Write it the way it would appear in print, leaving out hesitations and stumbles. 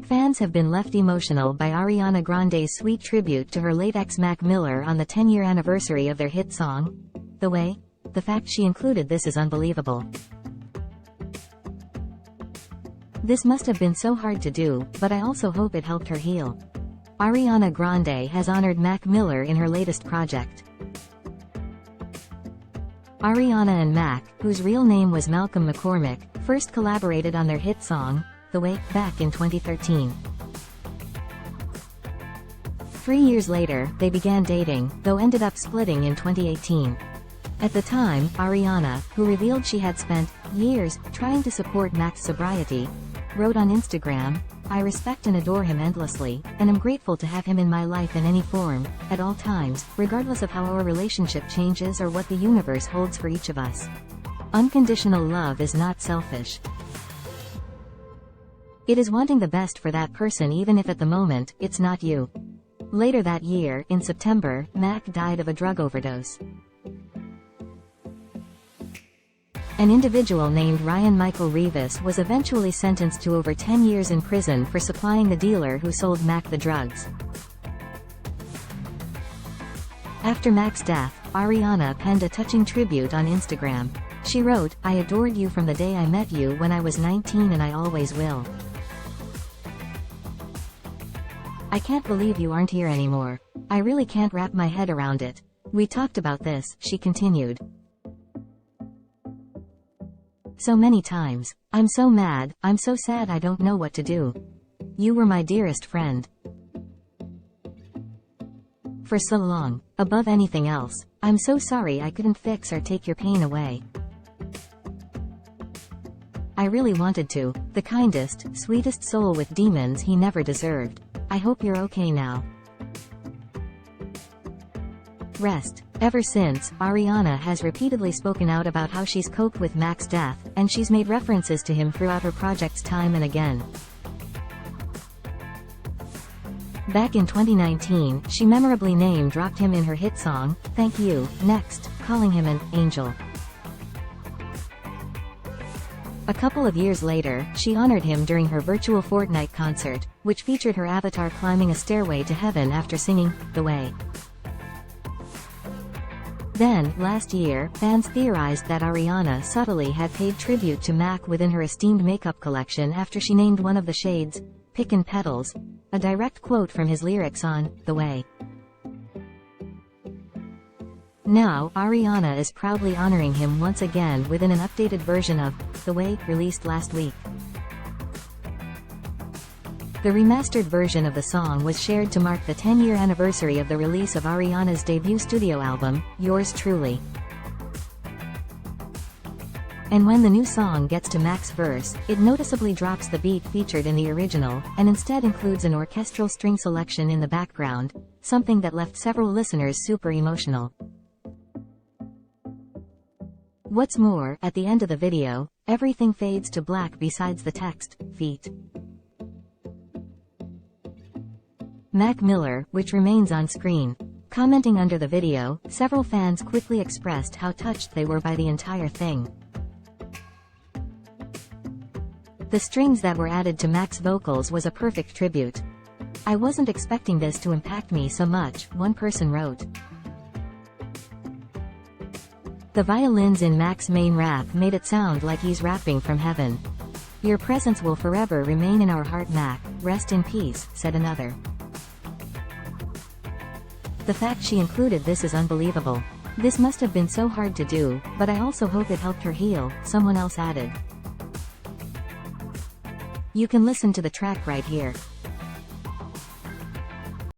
Fans have been left emotional by Ariana Grande's sweet tribute to her late ex Mac Miller on the 10-year anniversary of their hit song, The Way. The fact she included this is unbelievable. This must have been so hard to do, but I also hope it helped her heal. Ariana Grande has honored Mac Miller in her latest project. Ariana and Mac, whose real name was Malcolm McCormick, first collaborated on their hit song, The Way, back in 2013. 3 years later, they began dating, though ended up splitting in 2018. At the time, Ariana, who revealed she had spent years trying to support Mac's sobriety, wrote on Instagram, "I respect and adore him endlessly, and am grateful to have him in my life in any form, at all times, regardless of how our relationship changes or what the universe holds for each of us. Unconditional love is not selfish. It is wanting the best for that person even if at the moment, it's not you." Later that year, in September, Mac died of a drug overdose. An individual named Ryan Michael Rivas was eventually sentenced to over 10 years in prison for supplying the dealer who sold Mac the drugs. After Mac's death, Ariana penned a touching tribute on Instagram. She wrote, "I adored you from the day I met you when I was 19 and I always will. I can't believe you aren't here anymore. I really can't wrap my head around it. We talked about this," she continued. "So many times. I'm so mad, I'm so sad I don't know what to do. You were my dearest friend. For so long. Above anything else. I'm so sorry I couldn't fix or take your pain away. I really wanted to. The kindest, sweetest soul with demons he never deserved. I hope you're okay now. Rest." Ever since, Ariana has repeatedly spoken out about how she's coped with Mac's death, and she's made references to him throughout her projects time and again. Back in 2019, she memorably name-dropped him in her hit song, Thank You, Next, calling him an angel. A couple of years later, she honored him during her virtual Fortnite concert, which featured her avatar climbing a stairway to heaven after singing The Way. Then, last year, fans theorized that Ariana subtly had paid tribute to Mac within her esteemed makeup collection after she named one of the shades, Pickin' Petals, a direct quote from his lyrics on The Way. Now, Ariana is proudly honoring him once again within an updated version of The Way, released last week. The remastered version of the song was shared to mark the 10-year anniversary of the release of Ariana's debut studio album, Yours Truly. And when the new song gets to Mac's verse, it noticeably drops the beat featured in the original, and instead includes an orchestral string selection in the background, something that left several listeners super emotional. What's more, at the end of the video, everything fades to black besides the text, feet. Mac Miller, which remains on screen. Commenting under the video, several fans quickly expressed how touched they were by the entire thing. The strings that were added to Mac's vocals was a perfect tribute. I wasn't expecting this to impact me so much, one person wrote. The violins in Mac's main rap made it sound like he's rapping from heaven. Your presence will forever remain in our heart, Mac, rest in peace, said another. The fact she included this is unbelievable. This must have been so hard to do, but I also hope it helped her heal, someone else added. You can listen to the track right here.